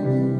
Que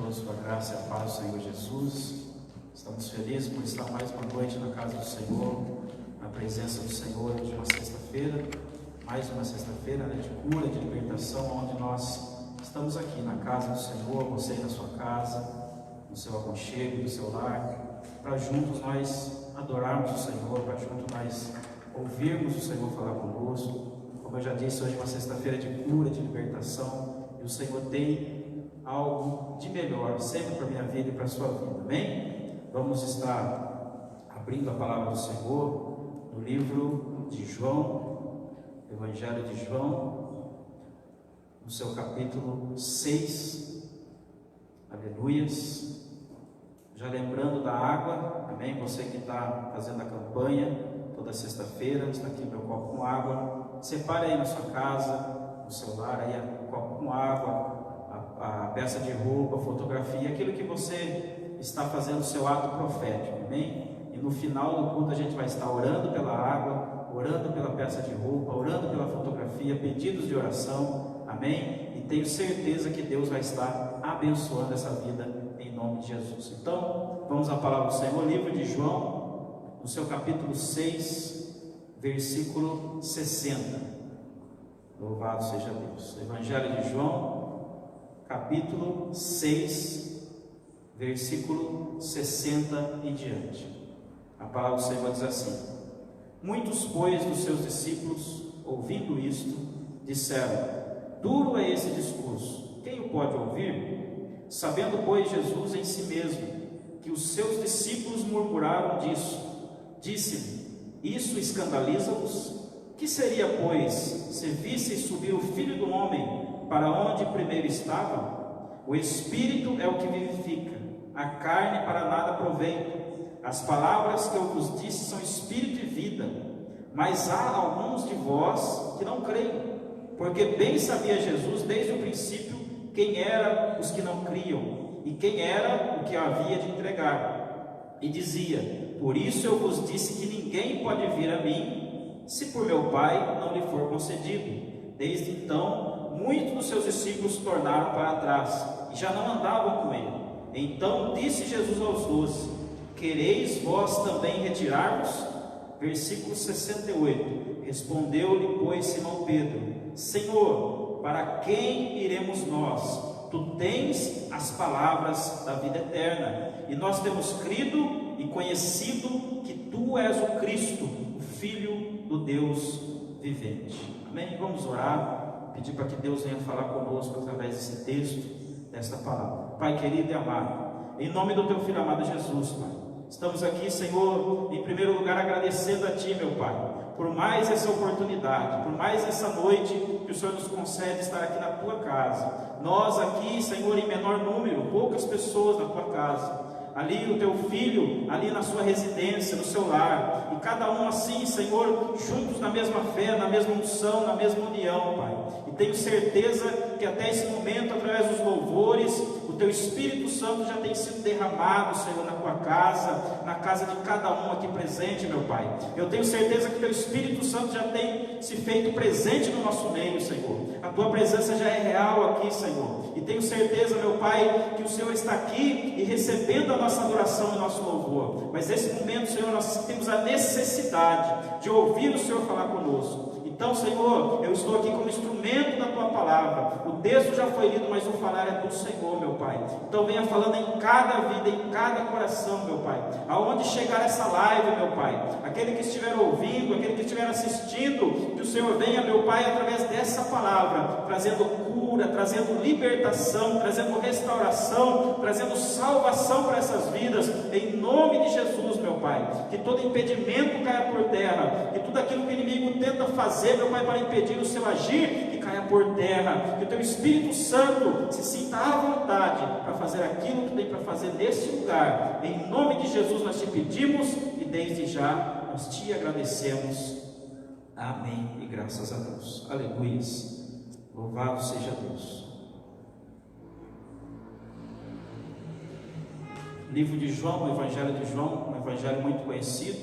todos com a graça e a paz do Senhor Jesus. Estamos felizes por estar mais uma noite na casa do Senhor, na presença do Senhor, de uma sexta-feira, mais uma sexta-feira, de cura, de libertação, onde nós estamos aqui na casa do Senhor, você na sua casa, no seu aconchego, no seu lar, para juntos nós adorarmos o Senhor, para juntos nós ouvirmos o Senhor falar conosco. Como eu já disse, hoje é uma sexta-feira de cura, de libertação, e o Senhor tem algo de melhor sempre para a minha vida e para a sua vida, amém? Vamos estar abrindo a palavra do Senhor no livro de João, Evangelho de João, no seu capítulo 6, aleluias. Já lembrando da água, amém? Você que está fazendo a campanha toda sexta-feira, está aqui meu copo com água, separe aí na sua casa, no seu lar, aí o copo com água, a peça de roupa, a fotografia, aquilo que você está fazendo o seu ato profético, amém? E no final do culto a gente vai estar orando pela água, orando pela peça de roupa, orando pela fotografia, pedidos de oração, amém? E tenho certeza que Deus vai estar abençoando essa vida em nome de Jesus. Então, vamos à palavra do Senhor, livro de João, no seu capítulo 6, versículo 60. Louvado seja Deus. Evangelho de João, capítulo 6, versículo 60 em diante. A palavra do Senhor diz assim: Muitos, pois, dos seus discípulos, ouvindo isto, disseram: Duro é esse discurso, quem o pode ouvir? Sabendo, pois, Jesus em si mesmo que os seus discípulos murmuraram disso, disse-lhe: Isso escandaliza-vos? Que seria, pois, se visseis subir o Filho do Homem para onde primeiro estava? O Espírito é o que vivifica, a carne para nada aproveita. As palavras que eu vos disse são Espírito e vida, mas há alguns de vós que não creem, porque bem sabia Jesus desde o princípio quem eram os que não criam, e quem era o que havia de entregar. E dizia: Por isso eu vos disse que ninguém pode vir a mim, se por meu Pai não lhe for concedido. Desde então, muitos dos seus discípulos tornaram para trás, e já não andavam com ele. Então disse Jesus aos 12: Quereis vós também retirar-vos? Versículo 68. Respondeu-lhe, pois, Simão Pedro: Senhor, para quem iremos nós? Tu tens as palavras da vida eterna, e nós temos crido e conhecido que Tu és o Cristo, o Filho do Deus vivente. Amém? Vamos orar, pedir para que Deus venha falar conosco através desse texto, desta palavra. Pai querido e amado, em nome do Teu Filho amado Jesus, Pai, estamos aqui, Senhor, em primeiro lugar agradecendo a Ti, meu Pai, por mais essa oportunidade, por mais essa noite que o Senhor nos concede estar aqui na Tua casa. Nós aqui, Senhor, em menor número, poucas pessoas na Tua casa, ali o Teu Filho, ali na sua residência, no seu lar, e cada um assim, Senhor, juntos na mesma fé, na mesma unção, na mesma união, Pai. E tenho certeza que até esse momento, através dos louvores, o Teu Espírito Santo já tem sido derramado, Senhor, na Tua casa, na casa de cada um aqui presente, meu Pai. Eu tenho certeza que o Teu Espírito Santo já tem se feito presente no nosso meio, Senhor. A Tua presença já é real aqui, Senhor. E tenho certeza, meu Pai, que o Senhor está aqui e recebendo a nossa adoração e nosso louvor. Mas nesse momento, Senhor, nós temos a necessidade de ouvir o Senhor falar conosco. Então, Senhor, eu estou aqui como instrumento da Tua palavra. O texto já foi lido, mas o falar é do Senhor, meu Pai. Então venha falando em cada vida, em cada coração, meu Pai. Aonde chegar essa live, meu Pai, aquele que estiver ouvindo, aquele que estiver assistindo, que o Senhor venha, meu Pai, através dessa palavra, trazendo cura, trazendo libertação, trazendo restauração, trazendo salvação para essas vidas, em nome de Jesus, meu Pai. Que todo impedimento caia por terra, que tudo aquilo que o inimigo tenta fazer, meu Pai, para impedir o seu agir, que caia por terra, que o Teu Espírito Santo se sinta à vontade para fazer aquilo que tem para fazer neste lugar. Em nome de Jesus nós Te pedimos e desde já nós Te agradecemos. Amém e graças a Deus. Aleluias. Louvado seja Deus. Livro de João, o Evangelho de João, um evangelho muito conhecido,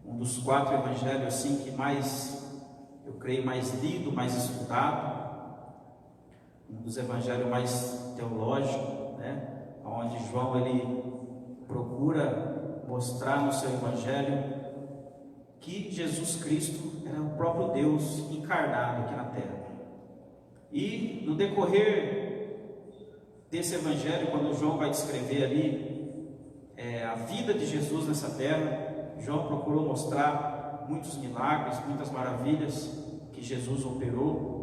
um dos 4 evangelhos assim que mais, eu creio, mais lido, mais estudado, um dos evangelhos mais teológicos, né? Onde João ele procura mostrar no seu evangelho que Jesus Cristo era o próprio Deus encarnado aqui na terra. E no decorrer desse evangelho, quando João vai descrever ali a vida de Jesus nessa terra, João procurou mostrar muitos milagres, muitas maravilhas que Jesus operou,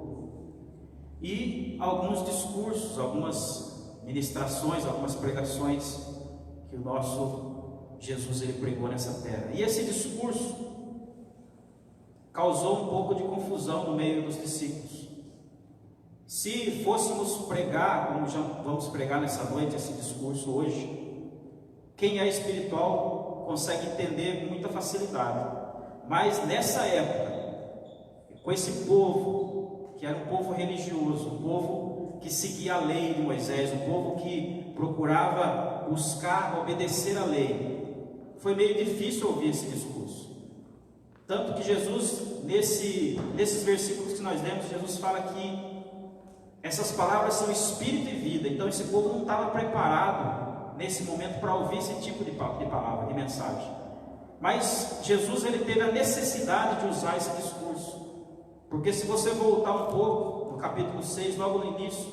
e alguns discursos, algumas ministrações, algumas pregações que o nosso Jesus ele pregou nessa terra. E esse discurso causou um pouco de confusão no meio dos discípulos. Se fôssemos pregar, como já vamos pregar nessa noite, esse discurso hoje, quem é espiritual consegue entender com muita facilidade. Mas nessa época, com esse povo, que era um povo religioso, um povo que seguia a lei de Moisés, um povo que procurava buscar obedecer a lei, foi meio difícil ouvir esse discurso. Tanto que Jesus, nesses versículos que nós lemos, Jesus fala que essas palavras são espírito e vida. Então esse povo não estava preparado nesse momento para ouvir esse tipo de palavra, de mensagem. Mas Jesus ele teve a necessidade de usar esse discurso, porque se você voltar um pouco no capítulo 6, logo no início,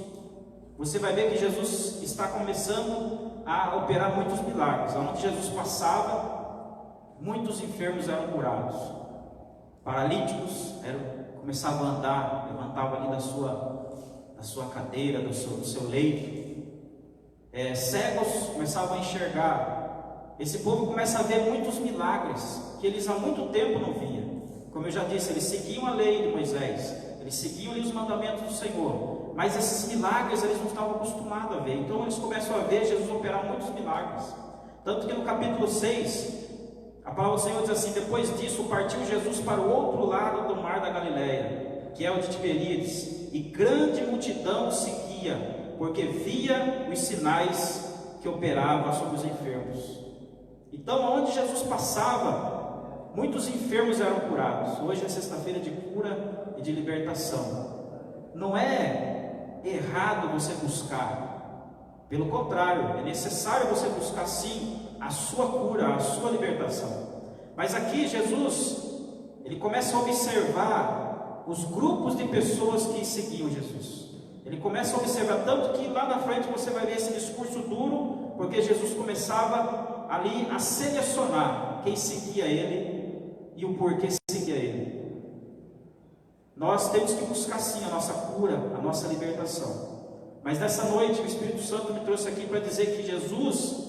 você vai ver que Jesus está começando a operar muitos milagres. Onde Jesus passava, muitos enfermos eram curados, paralíticos começavam a andar, levantavam ali da sua cadeira, do seu leito, cegos começavam a enxergar. Esse povo começa a ver muitos milagres que eles há muito tempo não viam. Como eu já disse, eles seguiam a lei de Moisés, eles seguiam ali os mandamentos do Senhor, mas esses milagres eles não estavam acostumados a ver. Então eles começam a ver Jesus operar muitos milagres. Tanto que no capítulo 6, a palavra do Senhor diz assim: depois disso partiu Jesus para o outro lado do mar da Galileia, que é o de Tiberíades, e grande multidão seguia, porque via os sinais que operava sobre os enfermos. Então, onde Jesus passava, muitos enfermos eram curados. Hoje é sexta-feira de cura e de libertação. Não é errado você buscar, pelo contrário, é necessário você buscar sim a sua cura, a sua libertação. Mas aqui Jesus, ele começa a observar os grupos de pessoas que seguiam Jesus. Ele começa a observar, tanto que lá na frente você vai ver esse discurso duro, porque Jesus começava ali a selecionar quem seguia ele e o porquê seguia ele. Nós temos que buscar sim a nossa cura, a nossa libertação. Mas nessa noite o Espírito Santo me trouxe aqui para dizer que Jesus,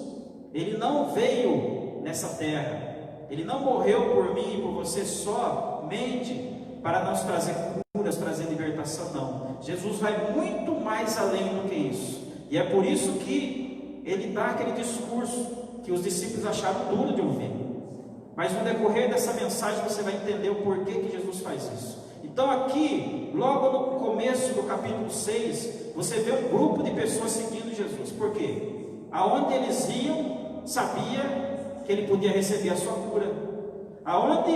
ele não veio nessa terra, ele não morreu por mim e por você somente para nos trazer curas, trazer libertação, não. Jesus vai muito mais além do que isso, e é por isso que ele dá aquele discurso que os discípulos acharam duro de ouvir. Mas no decorrer dessa mensagem você vai entender o porquê que Jesus faz isso. Então aqui, logo no começo do capítulo 6, você vê um grupo de pessoas seguindo Jesus. Por quê? Aonde eles iam, sabia que ele podia receber a sua cura. Aonde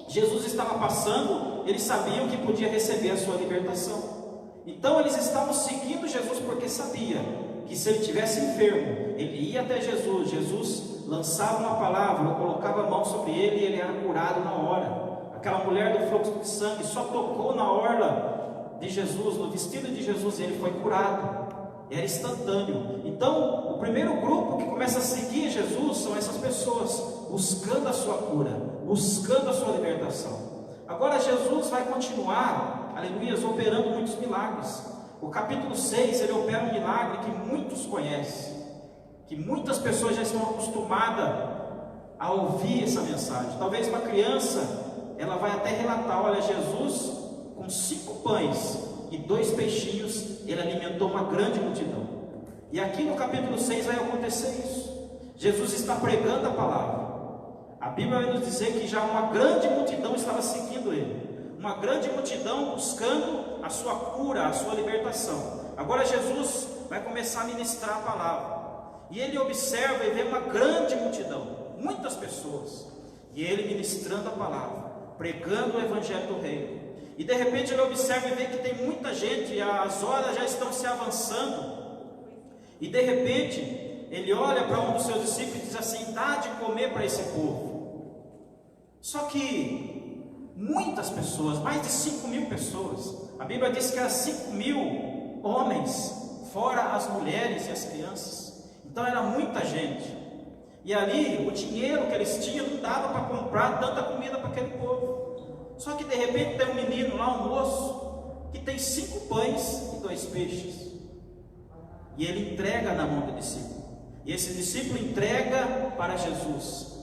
Jesus estava passando, eles sabiam que podia receber a sua libertação. Então eles estavam seguindo Jesus porque sabia que se ele estivesse enfermo, ele ia até Jesus, Jesus lançava uma palavra, colocava a mão sobre ele e ele era curado na hora. Aquela mulher do fluxo de sangue só tocou na orla de Jesus, no vestido de Jesus, e ele foi curado. Era instantâneo. Então, o primeiro grupo que começa a seguir Jesus são essas pessoas, buscando a sua cura, buscando a sua libertação. Agora Jesus vai continuar, aleluia, operando muitos milagres. O capítulo 6, ele opera um milagre que muitos conhecem, que muitas pessoas já estão acostumadas a ouvir essa mensagem. Talvez uma criança, ela vai até relatar: olha, Jesus com 5 pães e 2 peixinhos, ele alimentou uma grande multidão. E aqui no capítulo 6 vai acontecer isso. Jesus está pregando a palavra. A Bíblia vai nos dizer que já uma grande multidão estava seguindo ele, uma grande multidão buscando a sua cura, a sua libertação. Agora Jesus vai começar a ministrar a palavra, e ele observa e vê uma grande multidão, muitas pessoas, e ele ministrando a palavra, pregando o evangelho do reino. E de repente ele observa e vê que tem muita gente, e as horas já estão se avançando. E de repente ele olha para um dos seus discípulos e diz assim: dá de comer para esse povo. Só que muitas pessoas, mais de 5.000 pessoas, a Bíblia diz que eram 5.000 homens, fora as mulheres e as crianças. Então era muita gente. E ali o dinheiro que eles tinham não dava para comprar tanta comida para aquele povo. Só que de repente tem um menino lá, um moço, que tem 5 pães e 2 peixes. E ele entrega na mão do discípulo. E esse discípulo entrega para Jesus.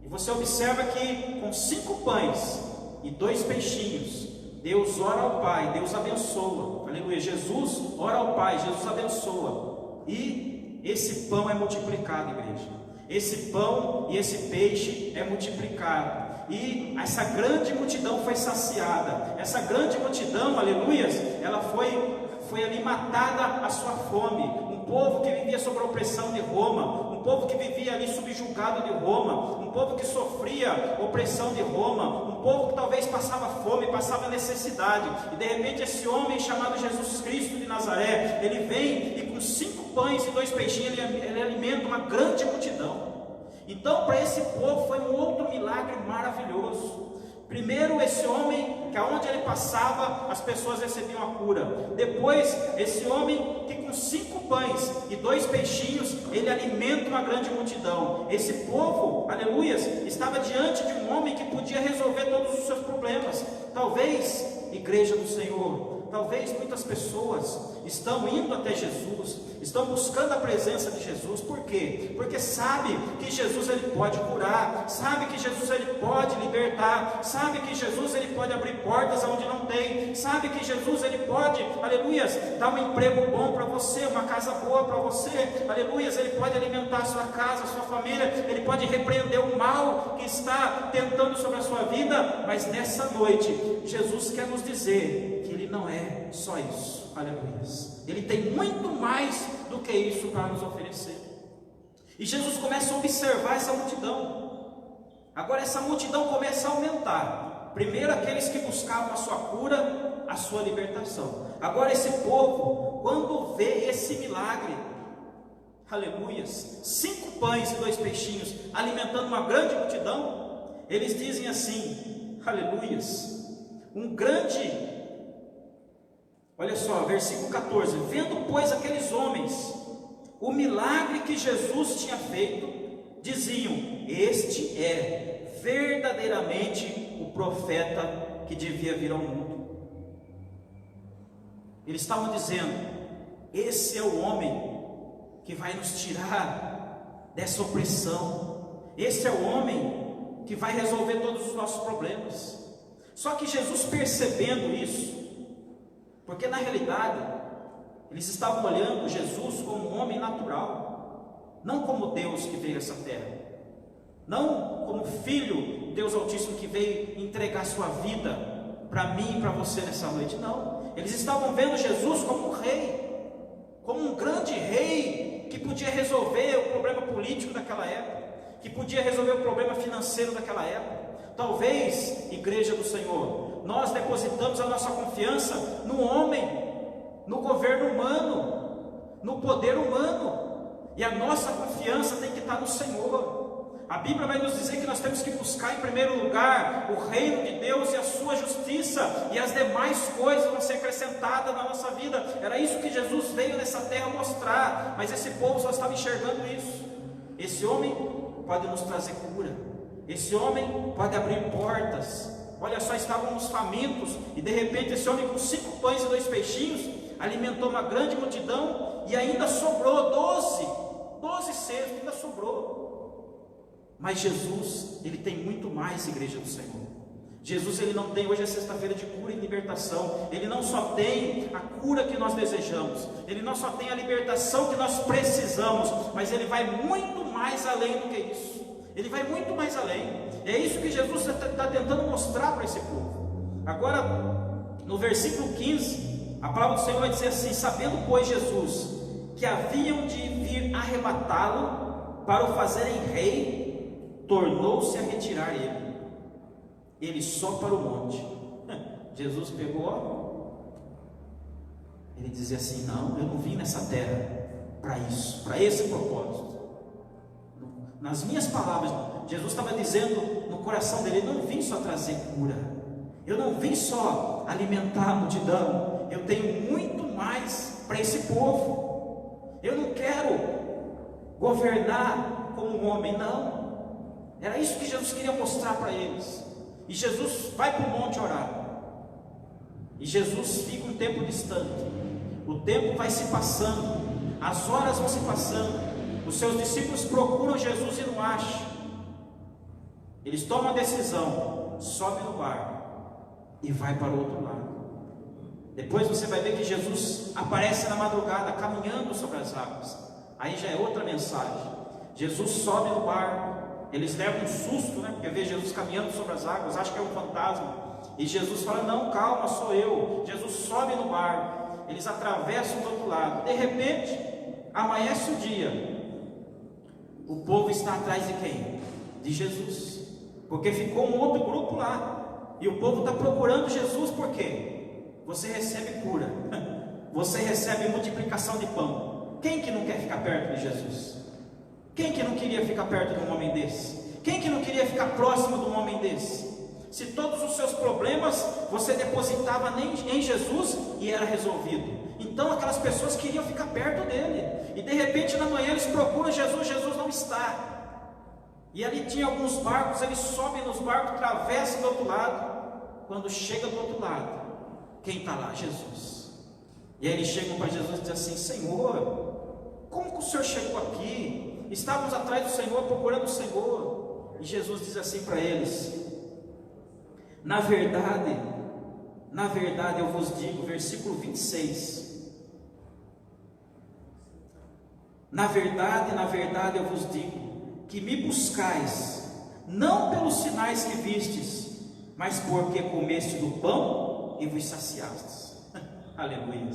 E você observa que com 5 pães e 2 peixinhos, Deus ora ao Pai, Deus abençoa. Aleluia. Jesus ora ao Pai, Jesus abençoa. E esse pão é multiplicado, igreja. Esse pão e esse peixe é multiplicado. E essa grande multidão foi saciada. Essa grande multidão, aleluias, ela foi ali matada a sua fome. Um povo que vivia sob a opressão de Roma, um povo que vivia ali subjugado de Roma, um povo que sofria opressão de Roma, um povo que talvez passava fome, passava necessidade. E de repente esse homem chamado Jesus Cristo de Nazaré, ele vem e com 5 pães e 2 peixinhos ele alimenta uma grande multidão. Então para esse povo foi um outro milagre maravilhoso. Primeiro, esse homem, que aonde ele passava, as pessoas recebiam a cura. Depois, esse homem que com 5 pães e 2 peixinhos, ele alimenta uma grande multidão. Esse povo, aleluias, estava diante de um homem que podia resolver todos os seus problemas. Talvez, igreja do Senhor, talvez muitas pessoas estão indo até Jesus, estão buscando a presença de Jesus. Por quê? Porque sabe que Jesus ele pode curar, sabe que Jesus ele pode libertar, sabe que Jesus ele pode abrir portas onde não tem, sabe que Jesus ele pode, aleluias, dar um emprego bom para você, uma casa boa para você, aleluias, ele pode alimentar a sua casa, a sua família, ele pode repreender o mal que está tentando sobre a sua vida. Mas nessa noite, Jesus quer nos dizer que ele não é só isso, aleluias, ele tem muito mais do que isso para nos oferecer. E Jesus começa a observar essa multidão. Agora essa multidão começa a aumentar. Primeiro aqueles que buscavam a sua cura, a sua libertação. Agora esse povo, quando vê esse milagre, aleluias, 5 pães e 2 peixinhos alimentando uma grande multidão, eles dizem assim, aleluias, um grande... Olha só, versículo 14: vendo pois aqueles homens o milagre que Jesus tinha feito, diziam: este é verdadeiramente o profeta que devia vir ao mundo. Eles estavam dizendo: esse é o homem que vai nos tirar dessa opressão, esse é o homem que vai resolver todos os nossos problemas. Só que Jesus, percebendo isso, porque na realidade eles estavam olhando Jesus como um homem natural, não como Deus que veio a essa terra, não como Filho, Deus Altíssimo, que veio entregar sua vida para mim e para você nessa noite. Não, eles estavam vendo Jesus como um rei, como um grande rei que podia resolver o problema político daquela época, que podia resolver o problema financeiro daquela época. Talvez, igreja do Senhor, nós depositamos a nossa confiança no homem, no governo humano, no poder humano, e a nossa confiança tem que estar no Senhor. A Bíblia vai nos dizer que nós temos que buscar em primeiro lugar o reino de Deus e a sua justiça, e as demais coisas vão ser acrescentadas na nossa vida. Era isso que Jesus veio nessa terra mostrar, mas esse povo só estava enxergando isso. Esse homem pode nos trazer cura, esse homem pode abrir portas. Olha só, estávamos famintos, e de repente esse homem com 5 pães e 2 peixinhos alimentou uma grande multidão, e ainda sobrou 12 cestos, ainda sobrou. Mas Jesus, ele tem muito mais, igreja do Senhor. Jesus, ele não tem, hoje é sexta-feira de cura e libertação, ele não só tem a cura que nós desejamos, ele não só tem a libertação que nós precisamos, mas ele vai muito mais além do que isso. Ele vai muito mais além. É isso que Jesus está tentando mostrar para esse povo. Agora, no versículo 15, a palavra do Senhor vai dizer assim: sabendo pois Jesus que haviam de vir arrebatá-lo para o fazerem rei, tornou-se a retirar ele só para o monte. Jesus pegou, ele dizia assim: não, eu não vim nessa terra para isso, para esse propósito. Nas minhas palavras, Jesus estava dizendo no coração dele: eu não vim só trazer cura, eu não vim só alimentar a multidão, eu tenho muito mais para esse povo. Eu não quero governar como um homem, não. Era isso que Jesus queria mostrar para eles. E Jesus vai para o monte orar, e Jesus fica um tempo distante. O tempo vai se passando, as horas vão se passando, os seus discípulos procuram Jesus e não acham. Eles tomam a decisão, sobe no barco e vai para o outro lado. Depois você vai ver que Jesus aparece na madrugada caminhando sobre as águas. Aí já é outra mensagem. Jesus sobe no barco, eles levam um susto, né? Porque vê Jesus caminhando sobre as águas, acham que é um fantasma. E Jesus fala: não, calma, sou eu. Jesus sobe no barco, eles atravessam do outro lado. De repente, amanhece o dia. O povo está atrás de quem? De Jesus. Porque ficou um outro grupo lá. E o povo está procurando Jesus, por quê? Você recebe cura, você recebe multiplicação de pão. Quem que não quer ficar perto de Jesus? Quem que não queria ficar perto de um homem desse? Quem que não queria ficar próximo de um homem desse? Se todos os seus problemas você depositava em Jesus e era resolvido, então aquelas pessoas queriam ficar perto dele. E de repente na manhã eles procuram Jesus, Jesus não está. E ali tinha alguns barcos, eles sobem nos barcos, atravessam do outro lado. Quando chega do outro lado, quem está lá? Jesus. E aí eles chegam para Jesus e dizem assim: Senhor, como que o Senhor chegou aqui? Estávamos atrás do Senhor, procurando o Senhor. E Jesus diz assim para eles: na verdade eu vos digo, versículo 26, na verdade eu vos digo, que me buscais, não pelos sinais que vistes, mas porque comeste do pão e vos saciastes. Aleluia.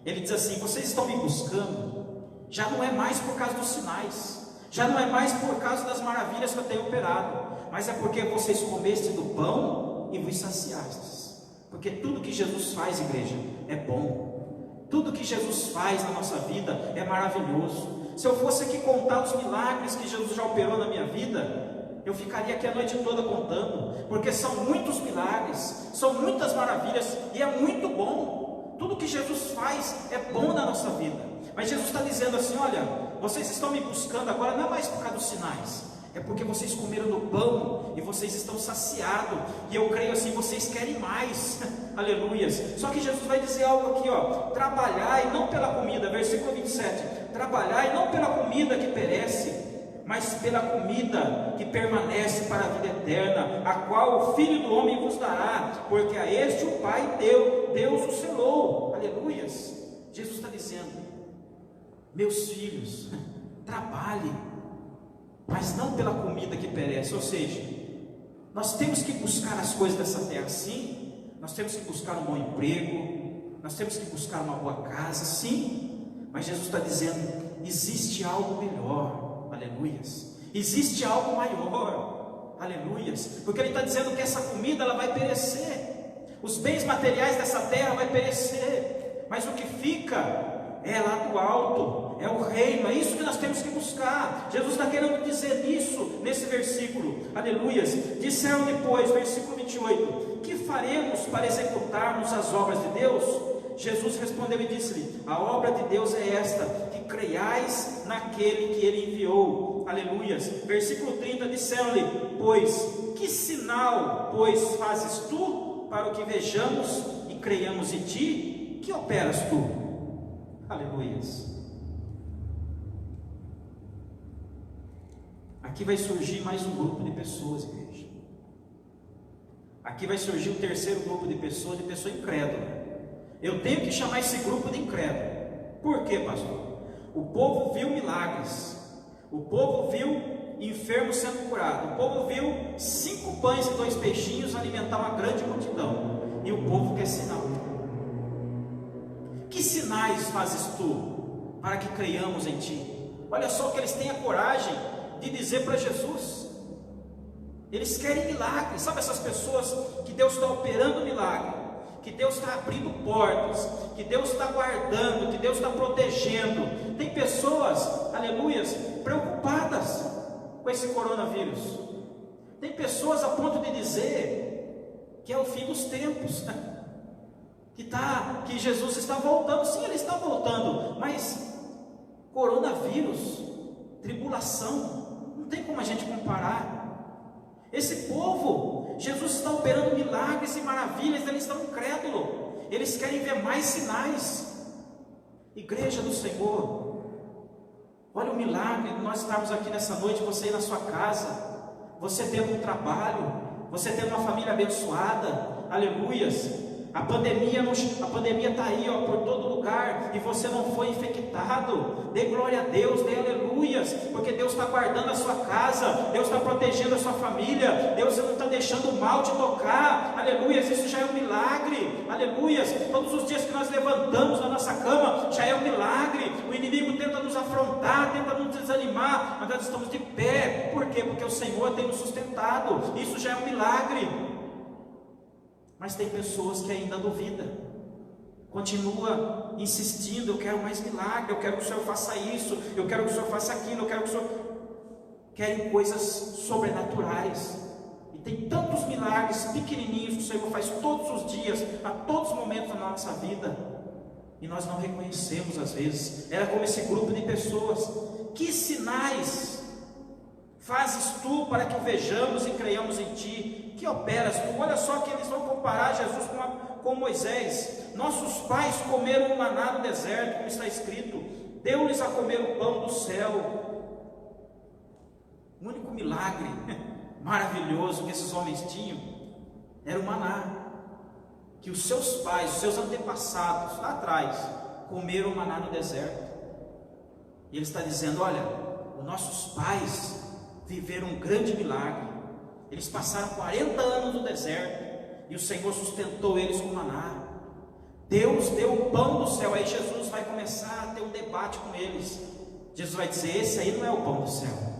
Ele diz assim: vocês estão me buscando, já não é mais por causa dos sinais, já não é mais por causa das maravilhas que eu tenho operado, mas é porque vocês comestem do pão e vos saciastes. Porque tudo que Jesus faz, igreja, é bom. Tudo que Jesus faz na nossa vida é maravilhoso. Se eu fosse aqui contar os milagres que Jesus já operou na minha vida, eu ficaria aqui a noite toda contando, porque são muitos milagres, são muitas maravilhas, e é muito bom. Tudo que Jesus faz é bom na nossa vida. Mas Jesus está dizendo assim: olha, vocês estão me buscando agora, não é mais por causa dos sinais, é porque vocês comeram do pão e vocês estão saciados, e eu creio assim, vocês querem mais. Aleluias. Só que Jesus vai dizer algo aqui, ó: trabalhai não pela comida, versículo 27, trabalhai não pela comida que perece, mas pela comida que permanece para a vida eterna, a qual o Filho do Homem vos dará, porque a este o Pai deu, Deus o selou. Aleluias. Jesus está dizendo: meus filhos, trabalhem, mas não pela comida que perece. Ou seja, nós temos que buscar as coisas dessa terra, sim. Nós temos que buscar um bom emprego, nós temos que buscar uma boa casa, sim. Mas Jesus está dizendo: existe algo melhor. Aleluias. Existe algo maior. Aleluias. Porque Ele está dizendo que essa comida ela vai perecer, os bens materiais dessa terra vai perecer, mas o que fica é lá do alto, é o reino. É isso que nós temos que buscar. Jesus está querendo dizer isso nesse versículo. Aleluias. Disseram depois, versículo 28, que faremos para executarmos as obras de Deus? Jesus respondeu e disse-lhe: a obra de Deus é esta, que creiais naquele que Ele enviou. Aleluias. Versículo 30, disseram-lhe: pois, que sinal, pois, fazes tu, para o que vejamos e creiamos em ti? Que operas tu? Aleluias. Aqui vai surgir mais um grupo de pessoas, igreja. Aqui vai surgir o terceiro grupo de pessoa incrédula. Eu tenho que chamar esse grupo de incrédulo. Por quê, pastor? O povo viu milagres, o povo viu enfermos sendo curados, o povo viu 5 pães e 2 peixinhos alimentar uma grande multidão, e o povo quer sinal. Que sinais fazes tu para que creiamos em ti? Olha só o que eles têm a coragem de dizer para Jesus. Eles querem milagres. Sabe essas pessoas que Deus está operando milagre, que Deus está abrindo portas, que Deus está guardando, que Deus está protegendo. Tem pessoas, aleluias, preocupadas com esse coronavírus. Tem pessoas a ponto de dizer que é o fim dos tempos, que Jesus está voltando. Sim, Ele está voltando, mas coronavírus, tribulação, não tem como a gente comparar. Esse povo, Jesus está operando milagres e maravilhas, eles estão incrédulos, eles querem ver mais sinais. Igreja do Senhor, olha o milagre de nós estarmos aqui nessa noite, você ir na sua casa, você tendo um trabalho, você tendo uma família abençoada, aleluias. A pandemia está aí, ó, por todo lugar, e você não foi infectado. Dê glória a Deus, dê aleluias, porque Deus está guardando a sua casa, Deus está protegendo a sua família, Deus não está deixando o mal te tocar, aleluias. Isso já é um milagre, aleluias. Todos os dias que nós levantamos da nossa cama, já é um milagre. O inimigo tenta nos afrontar, tenta nos desanimar, mas nós estamos de pé. Por quê? Porque o Senhor tem nos sustentado. Isso já é um milagre. Mas tem pessoas que ainda duvidam, continua insistindo: eu quero mais milagre, eu quero que o Senhor faça isso, eu quero que o Senhor faça aquilo, eu quero que o Senhor... Querem coisas sobrenaturais. E tem tantos milagres pequenininhos que o Senhor faz todos os dias, a todos os momentos da nossa vida, e nós não reconhecemos às vezes. Era como esse grupo de pessoas: que sinais fazes tu para que o vejamos e creiamos em ti? Que operas tu? Olha só que eles vão comparar Jesus com Moisés. Nossos pais comeram o maná no deserto, como está escrito: deu-lhes a comer o pão do céu. O único milagre maravilhoso que esses homens tinham era o maná, que os seus pais, os seus antepassados lá atrás comeram o maná no deserto. E ele está dizendo: olha, os nossos pais viveram um grande milagre. Eles passaram 40 anos no deserto e o Senhor sustentou eles com maná. Deus deu o pão do céu. Aí Jesus vai começar a ter um debate com eles. Jesus vai dizer: esse aí não é o pão do céu.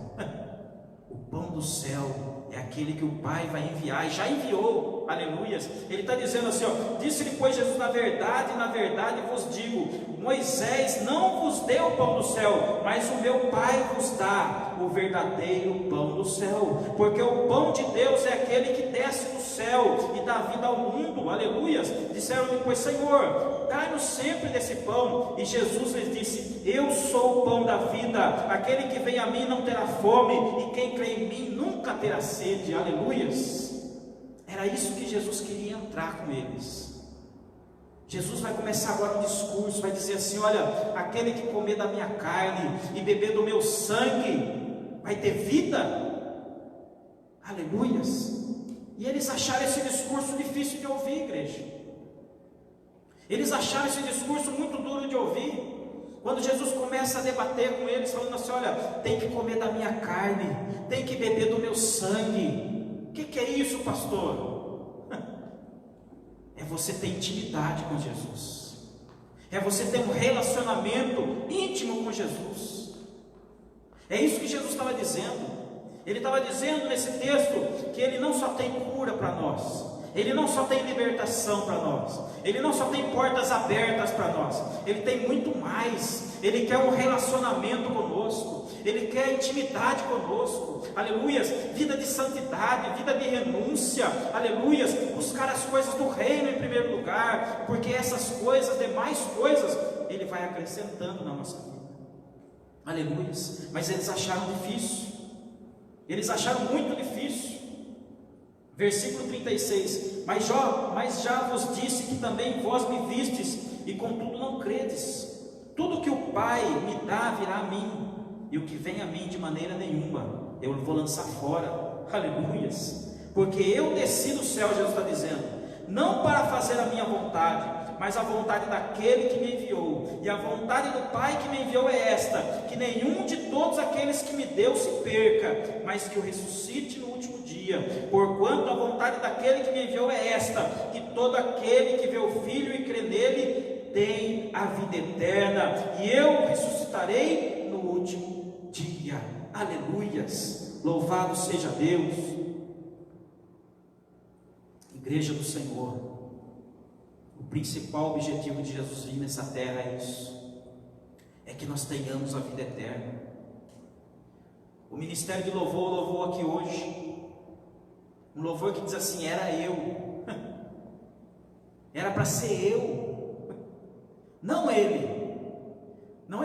O pão do céu é aquele que o Pai vai enviar, e já enviou, aleluias. Ele está dizendo assim, ó: disse-lhe, pois, Jesus: na verdade vos digo, Moisés não vos deu o pão do céu, mas o meu Pai vos dá o verdadeiro pão do céu, porque o pão de Deus é aquele que desce do céu e dá vida ao mundo, aleluias. Disseram-lhe, pois, Senhor, dai-nos sempre desse pão. E Jesus lhes disse: eu sou o pão da vida, aquele que vem a mim não terá fome, e quem crê em mim nunca terá sede, aleluias. Era isso que Jesus queria entrar com eles. Jesus vai começar agora um discurso, vai dizer assim: olha, aquele que comer da minha carne e beber do meu sangue vai ter vida, aleluias. E eles acharam esse discurso difícil de ouvir, igreja. Eles acharam esse discurso muito duro de ouvir. Quando Jesus começa a debater com eles, falando assim: olha, tem que comer da minha carne, tem que beber do meu sangue. O que é isso, pastor? É você ter intimidade com Jesus, é você ter um relacionamento íntimo com Jesus. É isso que Jesus estava dizendo. Ele estava dizendo nesse texto que Ele não só tem cura para nós, Ele não só tem libertação para nós, Ele não só tem portas abertas para nós, Ele tem muito mais. Ele quer um relacionamento conosco, Ele quer intimidade conosco, aleluias, vida de santidade, vida de renúncia, aleluias, buscar as coisas do reino em primeiro lugar, porque essas coisas, demais coisas, Ele vai acrescentando na nossa vida, aleluias. Mas eles acharam difícil, eles acharam muito difícil. Versículo 36, mas já vos disse que também vós me vistes, e contudo não credes. Tudo que o Pai me dá virá a mim, e o que vem a mim de maneira nenhuma eu vou lançar fora, aleluias. Porque eu desci do céu, Jesus está dizendo, não para fazer a minha vontade, mas a vontade daquele que me enviou. E a vontade do Pai que me enviou é esta: que nenhum de todos aqueles que me deu se perca, mas que o ressuscite no último dia. Porquanto a vontade daquele que me enviou é esta: que todo aquele que vê o Filho e crê nele tem a vida eterna, e eu ressuscitarei no último dia. Aleluias, louvado seja Deus. Igreja do Senhor, O principal objetivo de Jesus vir nessa terra é isso, é que nós tenhamos a vida eterna. O ministério de louvor louvou aqui hoje, um louvor que diz assim: era eu, era para ser eu, não ele. Não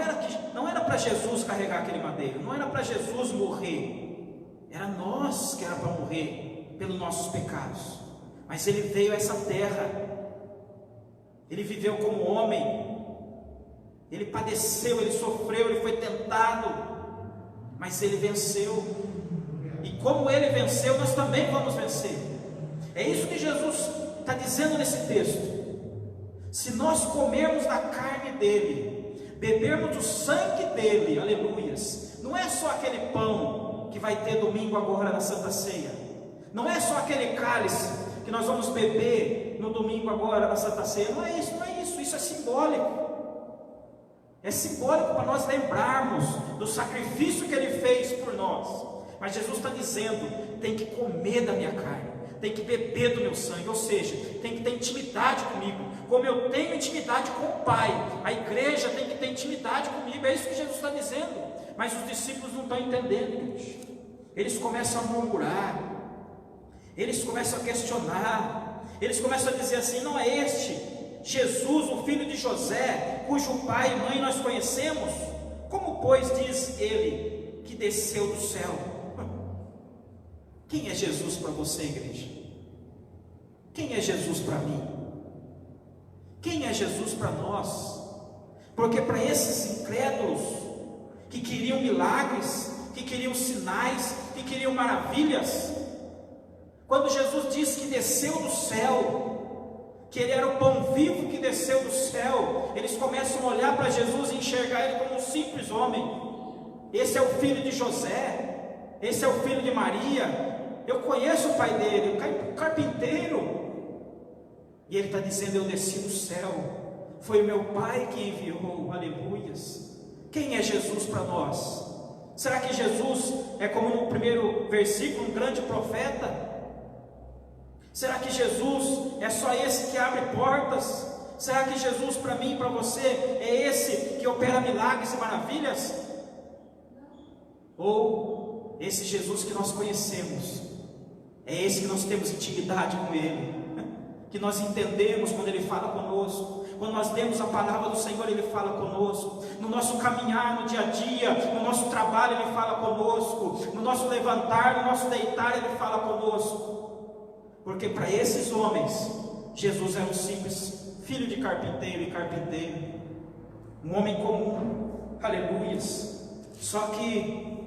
era para Jesus carregar aquele madeiro, não era para Jesus morrer, era nós que era para morrer pelos nossos pecados. Mas ele veio a essa terra, ele viveu como homem, ele padeceu, ele sofreu, ele foi tentado, mas ele venceu. E como ele venceu, nós também vamos vencer. É isso que Jesus está dizendo nesse texto. Se nós comermos da carne dele, bebermos do sangue dele, aleluias, não é só aquele pão que vai ter domingo agora na Santa Ceia, não é só aquele cálice que nós vamos beber no domingo agora na Santa Ceia, não é isso, isso é simbólico. É simbólico para nós lembrarmos do sacrifício que ele fez por nós. Mas Jesus está dizendo: tem que comer da minha carne, tem que beber do meu sangue, ou seja, tem que ter intimidade comigo. Como eu tenho intimidade com o Pai, a igreja tem que ter intimidade comigo. É isso que Jesus está dizendo. Mas os discípulos não estão entendendo, igreja. Eles começam a murmurar, eles começam a questionar, eles começam a dizer assim: não é este Jesus, o filho de José, cujo pai e mãe nós conhecemos? Como pois diz ele que desceu do céu? Quem é Jesus para você, igreja? Quem é Jesus para mim? Quem é Jesus para nós? Porque para esses incrédulos que queriam milagres, que queriam sinais, que queriam maravilhas, quando Jesus disse que desceu do céu, que ele era o pão vivo que desceu do céu, eles começam a olhar para Jesus e enxergar ele como um simples homem. Esse é o filho de José, esse é o filho de Maria, eu conheço o pai dele, o carpinteiro. E ele está dizendo: eu desci do céu, foi o meu pai que enviou, aleluias. Quem é Jesus para nós? Será que Jesus é, como no primeiro versículo, um grande profeta? Será que Jesus é só esse que abre portas? Será que Jesus para mim e para você é esse que opera milagres e maravilhas? Ou esse Jesus que nós conhecemos, é esse que nós temos intimidade com ele, que nós entendemos quando ele fala conosco, quando nós lemos a palavra do Senhor, ele fala conosco, no nosso caminhar, no dia a dia, no nosso trabalho, ele fala conosco, no nosso levantar, no nosso deitar, ele fala conosco, porque para esses homens, Jesus é um simples filho de carpinteiro e carpinteiro, um homem comum, aleluias. Só que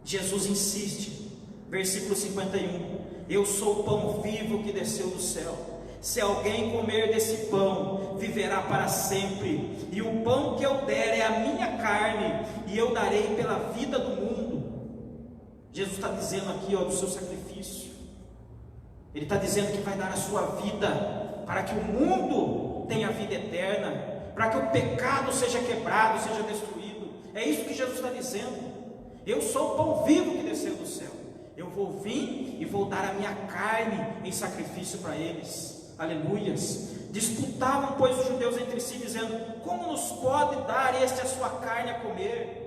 Jesus insiste, versículo 51, eu sou o pão vivo que desceu do céu, se alguém comer desse pão, viverá para sempre, e o pão que eu der é a minha carne, e eu darei pela vida do mundo. Jesus está dizendo aqui, do seu sacrifício, ele está dizendo que vai dar a sua vida, para que o mundo tenha vida eterna, para que o pecado seja quebrado, seja destruído. É isso que Jesus está dizendo. Eu sou o pão vivo que desceu do céu, eu vou vir e vou dar a minha carne em sacrifício para eles, aleluias. Disputavam pois os judeus entre si, dizendo: como nos pode dar este a sua carne a comer?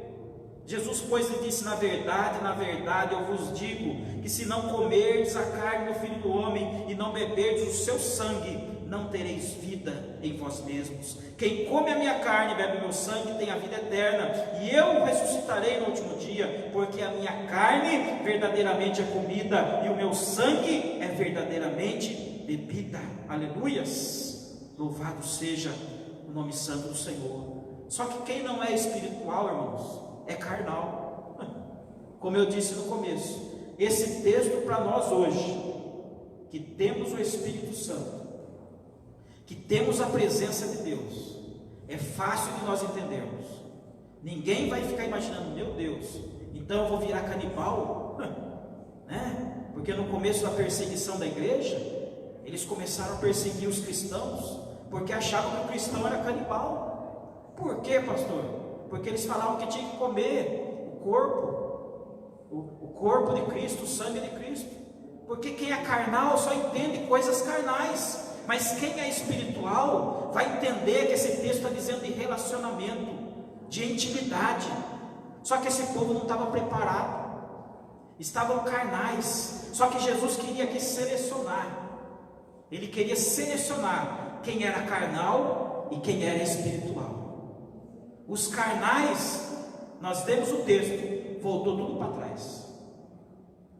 Jesus pois lhe disse: na verdade eu vos digo, que se não comerdes a carne do Filho do Homem, e não beberdes o seu sangue, não tereis vida em vós mesmos. Quem come a minha carne e bebe o meu sangue tem a vida eterna, e eu o ressuscitarei no último dia, porque a minha carne verdadeiramente é comida, e o meu sangue é verdadeiramente bebida. Aleluias, louvado seja o nome santo do Senhor. Só que quem não é espiritual, irmãos, é carnal. Como eu disse no começo, esse texto para nós hoje, que temos o Espírito Santo, que temos a presença de Deus, é fácil de nós entendermos. Ninguém vai ficar imaginando: meu Deus, então eu vou virar canibal? Né? Porque no começo da perseguição da igreja, eles começaram a perseguir os cristãos, porque achavam que o cristão era canibal. Por quê, pastor? Porque eles falavam que tinha que comer o corpo de Cristo, o sangue de Cristo. Porque quem é carnal só entende coisas carnais. Mas quem é espiritual vai entender que esse texto está dizendo de relacionamento, de intimidade. Só que esse povo não estava preparado, estavam carnais. Só que Jesus queria aqui selecionar. Ele queria selecionar quem era carnal e quem era espiritual. Os carnais, nós lemos o texto, voltou tudo para trás.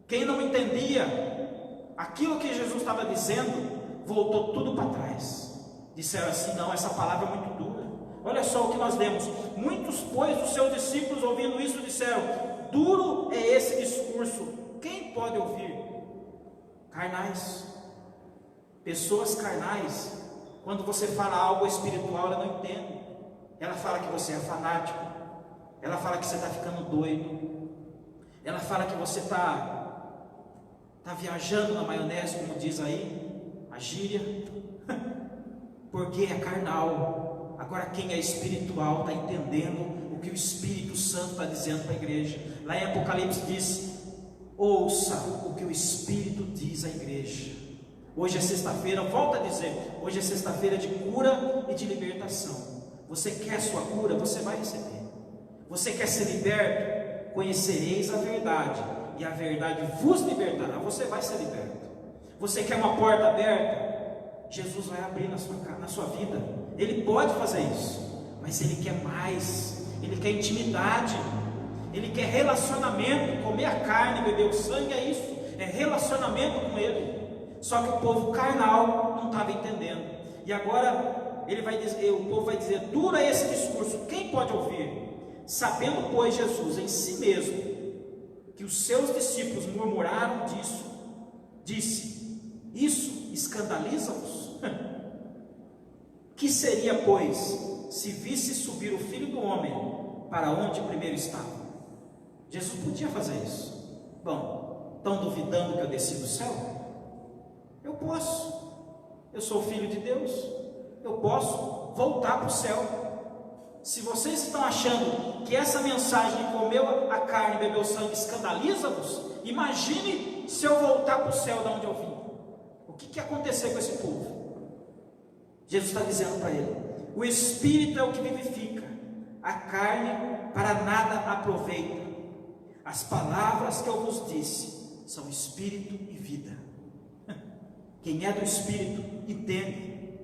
Quem não entendia aquilo que Jesus estava dizendo, voltou tudo para trás. Disseram assim: não, essa palavra é muito dura. Olha só o que nós lemos: muitos, pois, dos seus discípulos, ouvindo isso, disseram: duro é esse discurso, quem pode ouvir? Carnais, pessoas carnais, quando você fala algo espiritual, ela não entende. Ela fala que você é fanático, ela fala que você está ficando doido, ela fala que você está viajando na maionese, como diz aí a gíria, porque é carnal. Agora quem é espiritual está entendendo o que o Espírito Santo está dizendo para a igreja. Lá em Apocalipse diz: ouça o que o Espírito diz à igreja. Hoje é sexta-feira, volto a dizer, hoje é sexta-feira de cura e de libertação. Você quer sua cura? Você vai receber. Você quer ser liberto? Conhecereis a verdade, e a verdade vos libertará. Você vai ser liberto. Você quer uma porta aberta? Jesus vai abrir na sua vida. Ele pode fazer isso, mas Ele quer mais. Ele quer intimidade, Ele quer relacionamento. Comer a carne, beber o sangue, é isso, é relacionamento com Ele. Só que o povo carnal não estava entendendo. E agora ele vai dizer, o povo vai dizer: dura esse discurso, quem pode ouvir? Sabendo, pois, Jesus em si mesmo que os seus discípulos murmuraram disso, disse: isso escandaliza-vos? Que seria, pois, se visse subir o Filho do Homem para onde primeiro estava? Jesus podia fazer isso. Bom, estão duvidando que eu desci do céu? Eu posso. Eu sou filho de Deus. Eu posso voltar para o céu. Se vocês estão achando que essa mensagem de comeu a carne e bebeu o sangue escandaliza-vos, imagine se eu voltar para o céu de onde eu vim. O que ia acontecer com esse povo? Jesus está dizendo para ele: o Espírito é o que vivifica, a carne para nada aproveita. As palavras que eu vos disse são Espírito e vida. Quem é do Espírito entende,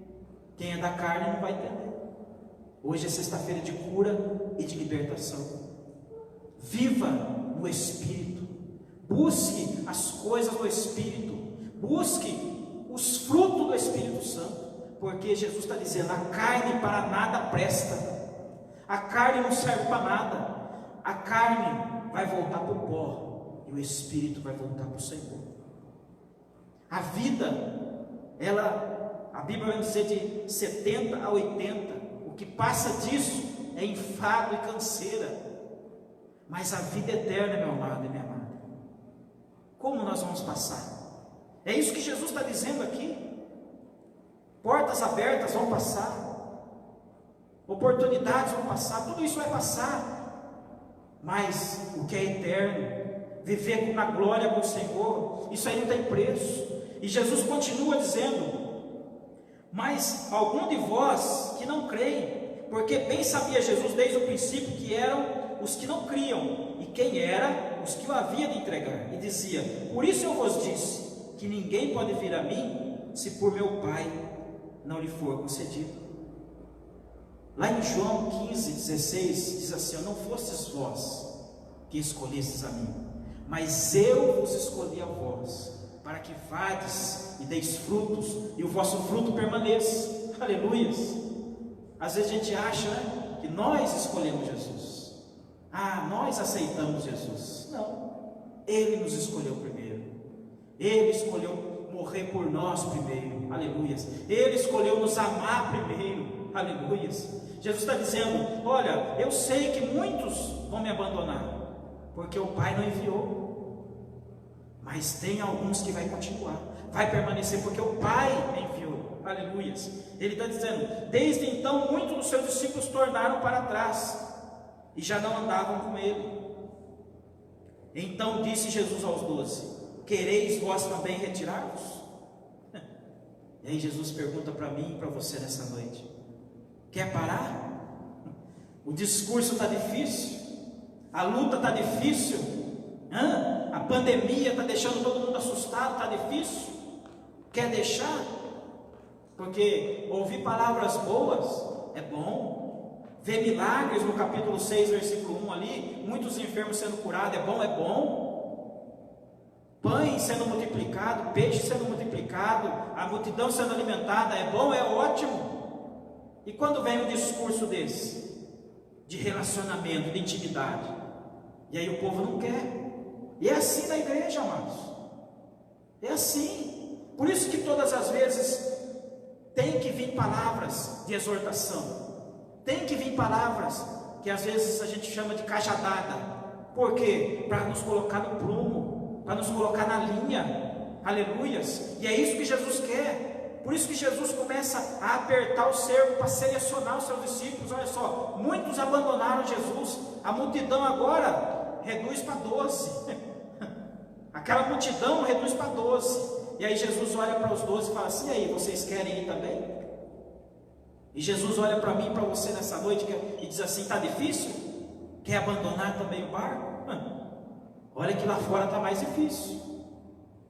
quem é da carne não vai entender. Hoje é sexta-feira de cura e de libertação. Viva no Espírito, busque as coisas do Espírito, busque os frutos do Espírito Santo, porque Jesus está dizendo: a carne para nada presta, a carne não serve para nada, a carne vai voltar para o pó e o Espírito vai voltar para o Senhor. A vida, a Bíblia vai dizer de 70 a 80, o que passa disso é enfado e canseira, mas a vida eterna, meu amado e minha amada, como nós vamos passar? É isso que Jesus está dizendo aqui. Portas abertas vão passar, oportunidades vão passar, tudo isso vai passar, mas o que é eterno, viver na glória com o Senhor, isso aí não tem preço. E Jesus continua dizendo: mas algum de vós que não creem, porque bem sabia Jesus desde o princípio que eram os que não criam, e quem era os que o havia de entregar, e dizia: por isso eu vos disse, que ninguém pode vir a mim, se por meu Pai não lhe for concedido. Lá em João 15:16 diz assim: não fostes vós que escolhestes a mim, mas eu vos escolhi a vós, para que vades e deis frutos, e o vosso fruto permaneça. Aleluias. Às vezes a gente acha, né, que nós escolhemos Jesus. Nós aceitamos Jesus. Não, Ele nos escolheu primeiro. Ele escolheu morrer por nós primeiro. Aleluias. Ele escolheu nos amar primeiro. Aleluias. Jesus está dizendo: olha, eu sei que muitos vão me abandonar, porque o Pai não enviou. Mas tem alguns que vai continuar, vai permanecer, porque o Pai enviou. Aleluias. Ele está dizendo: desde então muitos dos seus discípulos tornaram para trás e já não andavam com ele. Então disse Jesus aos 12: quereis vós também retirar-vos? E aí Jesus pergunta para mim e para você nessa noite: quer parar? O discurso está difícil, a luta está difícil, a pandemia está deixando todo mundo assustado, está difícil. Quer deixar? Porque ouvir palavras boas é bom, ver milagres no capítulo 6, versículo 1 ali, muitos enfermos sendo curados, é bom, pães sendo multiplicado, peixe sendo multiplicado, a multidão sendo alimentada, é bom, é ótimo. E quando vem um discurso desse, de relacionamento, de intimidade, e aí o povo não quer. E é assim na igreja, amados, é assim. Por isso que todas as vezes tem que vir palavras de exortação, tem que vir palavras que às vezes a gente chama de cajadada. Por quê? Para nos colocar no prumo, para nos colocar na linha, aleluias. E é isso que Jesus quer. Por isso que Jesus começa a apertar o cerco para selecionar os seus discípulos. Olha só, muitos abandonaram Jesus, a multidão agora reduz para 12. Aquela multidão reduz para 12. E aí Jesus olha para os 12 e fala assim: e aí, vocês querem ir também? E Jesus olha para mim e para você nessa noite e diz assim: está difícil? Quer abandonar também o barco? Olha que lá fora está mais difícil.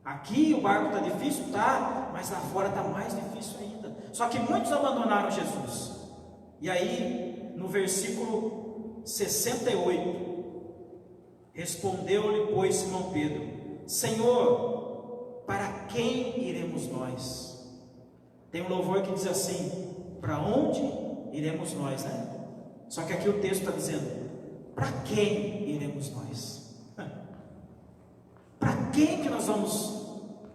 Aqui o barco está difícil, tá, mas lá fora está mais difícil ainda. Só que muitos abandonaram Jesus. E aí no versículo 68, respondeu-lhe pois Simão Pedro: Senhor, para quem iremos nós? Tem um louvor que diz assim: para onde iremos nós, né? Só que aqui o texto está dizendo: para quem iremos nós? Para quem que nós vamos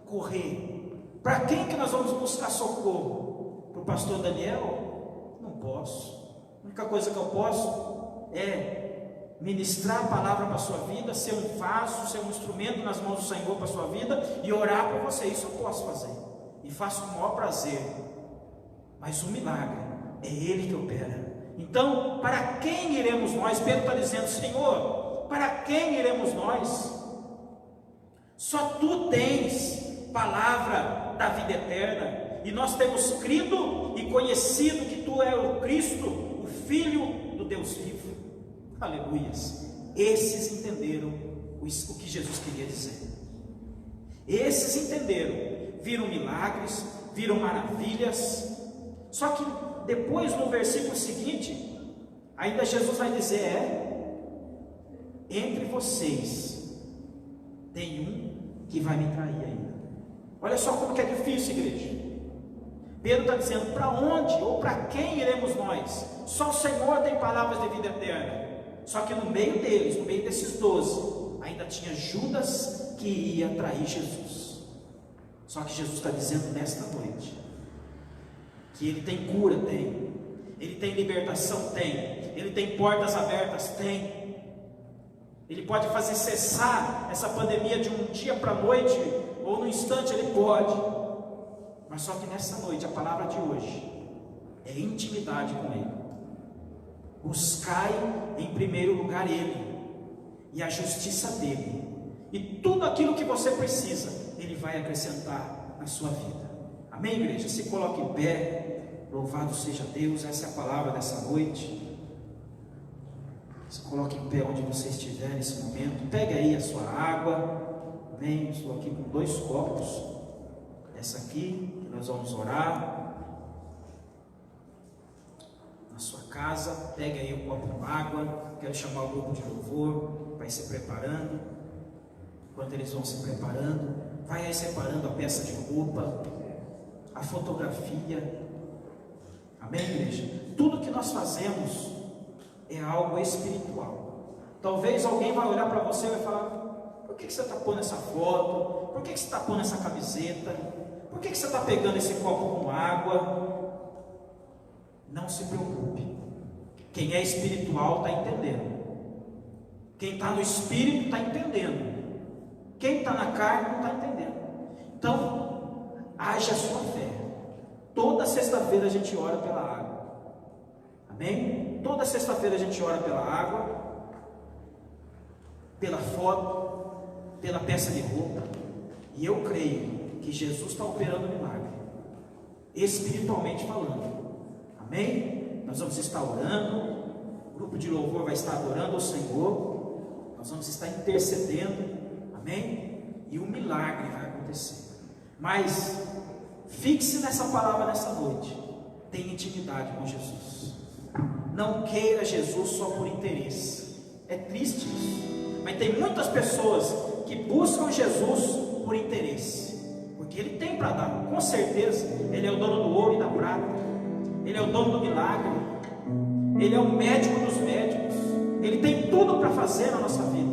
correr? Para quem que nós vamos buscar socorro? Para o pastor Daniel? Não posso. A única coisa que eu posso é ministrar a palavra para a sua vida, ser um vaso, ser um instrumento nas mãos do Senhor para a sua vida e orar por você. Isso eu posso fazer e faço com o maior prazer. Mas o milagre é Ele que opera. Então, para quem iremos nós? Pedro está dizendo: Senhor, para quem iremos nós? Só Tu tens palavra da vida eterna, e nós temos crido e conhecido que Tu é o Cristo, o Filho do Deus vivo. Aleluias. Esses entenderam o que Jesus queria dizer. Esses entenderam, viram milagres, viram maravilhas. Só que depois, no versículo seguinte, ainda Jesus vai dizer: entre vocês tem um que vai me trair ainda. Olha só como que é difícil, igreja. Pedro está dizendo: para onde ou para quem iremos nós? Só o Senhor tem palavras de vida eterna. Só que no meio deles, no meio desses 12, ainda tinha Judas que ia trair Jesus. Só que Jesus está dizendo nesta noite que Ele tem cura, tem. Ele tem libertação, tem. Ele tem portas abertas, tem. Ele pode fazer cessar essa pandemia de um dia para a noite, ou no instante, Ele pode. Mas só que nessa noite, a palavra de hoje é intimidade com Ele. Buscai em primeiro lugar Ele e a justiça dEle, e tudo aquilo que você precisa Ele vai acrescentar na sua vida. Amém, igreja? Se coloque em pé. Louvado seja Deus. Essa é a palavra dessa noite. Se coloque em pé onde você estiver nesse momento. Pegue aí a sua água. Amém? Estou aqui com 2 copos. Essa aqui, que nós vamos orar. Na sua casa, pegue aí um copo com água. Quero chamar o grupo de louvor para ir se preparando. Enquanto eles vão se preparando, vai aí separando a peça de roupa, a fotografia. Amém, igreja? Tudo que nós fazemos é algo espiritual. Talvez alguém vai olhar para você e vai falar: por que você está pondo essa foto? Por que você está pondo essa camiseta? Por que você está pegando esse copo com água? Não se preocupe. Quem é espiritual está entendendo. Quem está no espírito está entendendo. Quem está na carne não está entendendo. Então, haja a sua fé. Toda sexta-feira a gente ora pela água. Amém? Toda sexta-feira a gente ora pela água, pela foto, pela peça de roupa. E eu creio que Jesus está operando milagre. espiritualmente falando. Amém? Nós vamos estar orando, o grupo de louvor vai estar adorando ao Senhor, nós vamos estar intercedendo, amém? E um milagre vai acontecer. Mas fixe nessa palavra nessa noite: tenha intimidade com Jesus. Não queira Jesus só por interesse. É triste isso, mas tem muitas pessoas que buscam Jesus por interesse, porque Ele tem para dar, com certeza. Ele é o dono do ouro e da prata, Ele é o dono do milagre, Ele é o médico dos médicos, Ele tem tudo para fazer na nossa vida,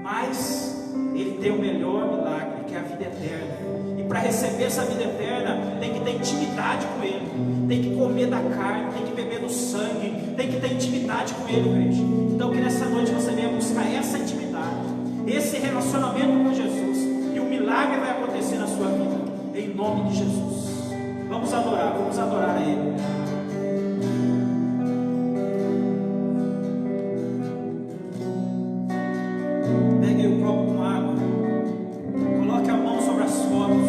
mas Ele tem o melhor milagre, que é a vida eterna. E para receber essa vida eterna, tem que ter intimidade com Ele, tem que comer da carne, tem que beber do sangue, tem que ter intimidade com Ele, igreja. Então que nessa noite você venha buscar essa intimidade, esse relacionamento com Jesus, e o milagre vai acontecer na sua vida, em nome de Jesus. Vamos adorar a Ele. Pegue o copo com água, coloque a mão sobre as fotos,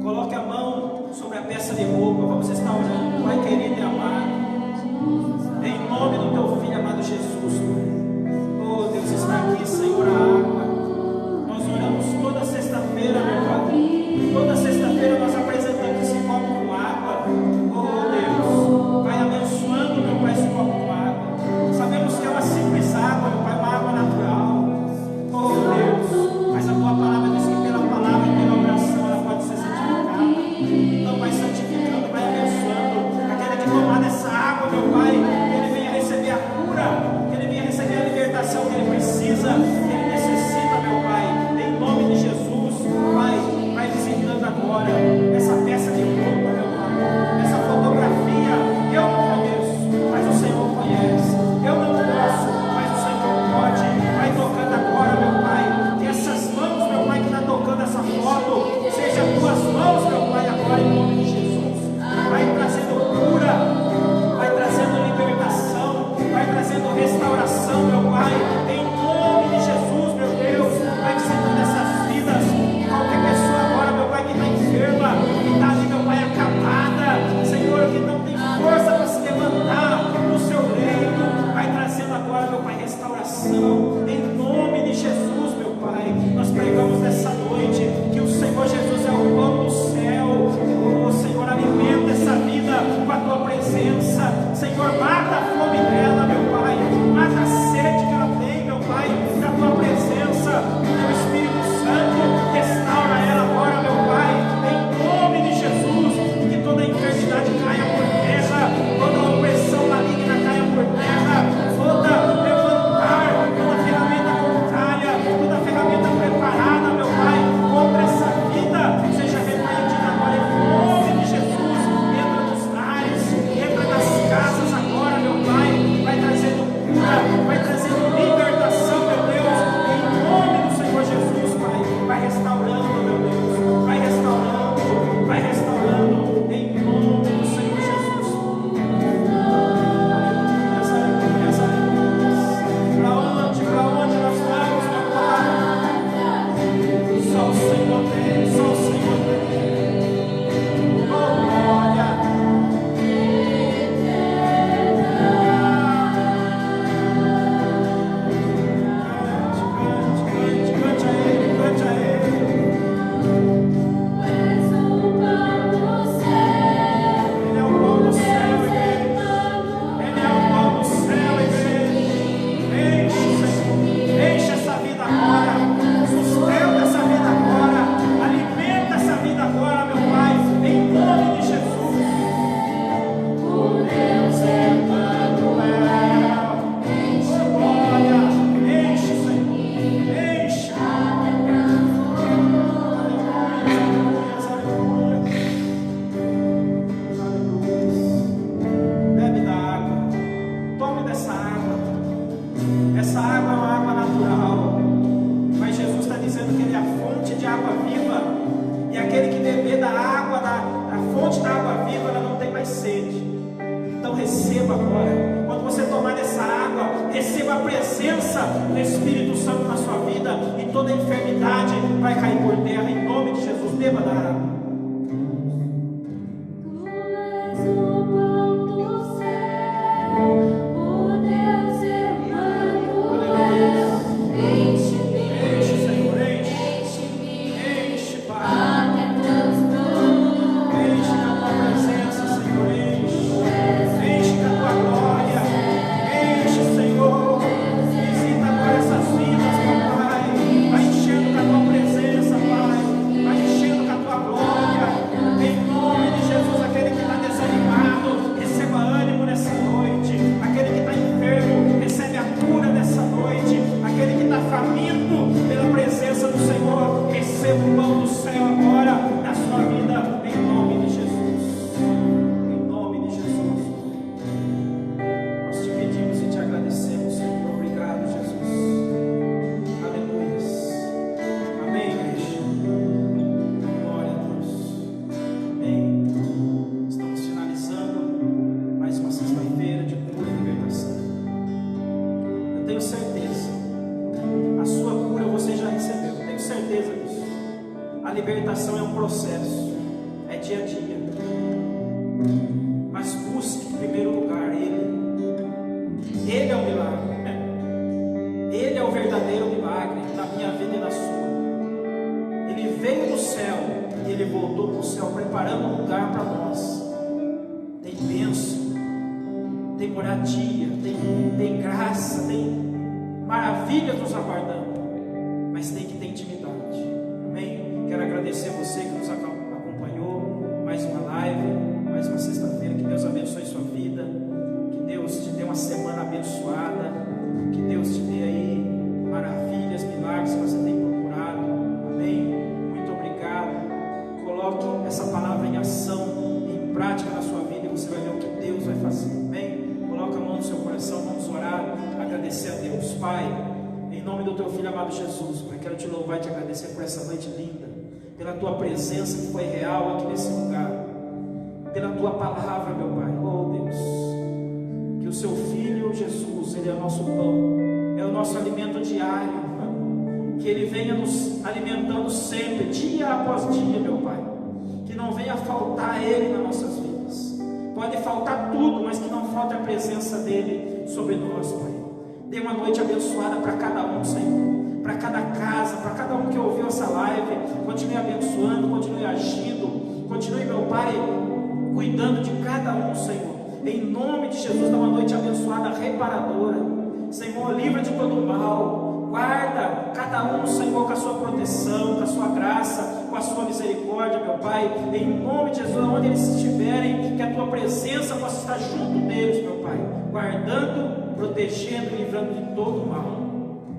coloque a mão sobre a peça de roupa. Vamos estar orando. Pai querido e amado, em nome do Teu Filho amado Jesus, oh Deus, está aqui, Senhor, a água. Nós oramos toda sexta-feira, meu Pai. Toda sexta-feira nós apresentamos esse copo com água. Oh Deus, vai abençoando, meu Pai, esse copo com água. Sabemos que é uma simples água, meu Pai, uma água natural. Oh Deus, mas a Tua palavra diz que pela palavra e pela oração ela pode ser santificada. Então vai santificando, vai abençoando. Aquele que tomar dessa água, meu Pai, que ele venha receber a cura, que ele venha receber a libertação que ele precisa, que ele necessita, meu Pai. Em nome de Jesus, Pai, vai visitando agora essa peça de roupa, meu Pai, essa fotografia. Eu não conheço, mas o Senhor conhece. Eu não posso, mas o Senhor pode. Vai tocando agora, meu Pai, que essas mãos, meu Pai, que está tocando essa foto, seja Tuas mãos, meu Pai, agora em nome de Jesus. Vai trazendo cura, vai trazendo libertação, vai trazendo restauração, meu Pai, em nome de Jesus, meu Deus. Vai visitando essas vidas, qualquer pessoa agora, meu Pai, que está enferma, que está ali, meu Pai, acabada, Senhor, que não tem força para se levantar no seu leito, vai trazendo agora, meu Pai, restauração, em nome de Jesus, meu Pai. Nós pregamos nessa noite que o Senhor Jesus é o pão do céu. Oh Senhor, alimenta essa vida com a Tua presença, Senhor, mata a fome dela, meu Pai, mata a sede que ela tem, meu Pai, da Tua presença, do Teu Espírito Santo, restaura ela agora, meu Pai, em nome de Jesus, e que toda enfermidade caia por terra, toda opressão maligna caia por terra, toda levantar, toda ferramenta contrária, toda ferramenta preparada, meu Pai, contra essa vida, seja repreendida agora em nome de Jesus. Entra nos lares, entra nas casas agora, meu Pai, vai trazendo cura, vai trazendo libertação, meu Deus, em nome do Senhor Jesus, Pai. Vai restaurando, meu Deus, vai restaurando, em nome do Senhor Jesus. Para onde nós vamos, meu Pai? Só o Senhor tem, só o Senhor tem. Oh, glória. Cante a Ele, cante a Ele. Ele é o pão do céu, igreja. Ele é o pão do céu, igreja. Enche, Senhor. Enche essa vida agora. Sustenta essa vida agora. Alimenta essa vida agora, meu Pai. Em nome de Jesus. O Deus é Emmanuel. Oh, glória. Enche, Senhor. Enche. Bebe da água. Tome dessa água. Essa água é uma água natural, mas Jesus está dizendo que Ele é a fonte de água viva, e aquele que beber da água, da fonte da água viva, ela não tem mais sede. Então receba agora. Quando você tomar dessa água, receba a presença do Espírito Santo na sua vida, e toda enfermidade vai cair por terra, em nome de Jesus. Beba da água. faminto pela presença do Senhor, receba o pão do céu agora na sua vida, em nome de Jesus. Em nome de Jesus. Nós te pedimos e te agradecemos, Senhor. Obrigado, Jesus. Aleluia. Amém, igreja. Glória a Deus. Amém. Estamos finalizando mais uma sexta-feira de cura e libertação. Eu tenho certeza, a sua cura você já recebeu. Eu tenho certeza disso. A libertação é um processo, é dia a dia. Mas busque em primeiro lugar Ele. Ele é o milagre. Ele é o verdadeiro milagre na minha vida e na sua. Ele veio do céu e Ele voltou para o céu, preparando um lugar para nós. Tem bênção, tem moradia, tem graça, tem maravilhas nos aguardando, mas tem que ter intimidade. Amém? Quero agradecer a você que nos acompanhou. Mais uma live, mais uma sexta-feira. Que Deus abençoe sua vida, que Deus te dê uma semana abençoada, que Deus te dê aí maravilhas, milagres que você tem procurado. Amém? Muito obrigado. Coloque essa palavra em ação, em prática na sua vida, e você vai ver o que Deus vai fazer. Amém? Coloca a mão no seu coração, vamos orar, agradecer a Deus. Pai, em nome do teu Filho amado Jesus, Pai, quero te louvar e te agradecer por essa noite linda, pela tua presença que foi real aqui nesse lugar, pela tua palavra, meu Pai. Oh Deus, que o seu Filho Jesus, Ele é o nosso pão, é o nosso alimento diário, que Ele venha nos alimentando sempre, dia após dia, meu Pai, que não venha faltar Ele nas nossas vidas. Pode faltar tudo, mas que não falte a presença dEle sobre nós, Pai. Dê uma noite abençoada para cada um, Senhor, para cada casa, para cada um que ouviu essa live. Continue abençoando, continue agindo, continue, meu Pai, cuidando de cada um, Senhor. Em nome de Jesus, dá uma noite abençoada, reparadora. Senhor, livra de todo mal, guarda cada um, Senhor, com a sua proteção, com a sua graça, com a sua misericórdia, meu Pai. Em nome de Jesus, onde eles estiverem, que a tua presença possa estar junto deles, meu Pai, guardando, protegendo e livrando de todo mal.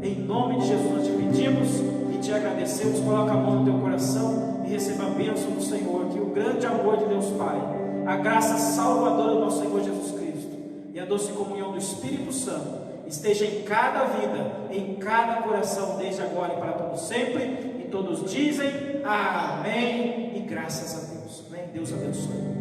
Em nome de Jesus nós te pedimos e te agradecemos. Coloca a mão no teu coração e receba a bênção do Senhor, que o grande amor de Deus Pai, a graça salvadora do nosso Senhor Jesus Cristo e a doce comunhão do Espírito Santo esteja em cada vida, em cada coração, desde agora e para todo sempre. E todos dizem amém e graças a Deus. Amém. Deus abençoe.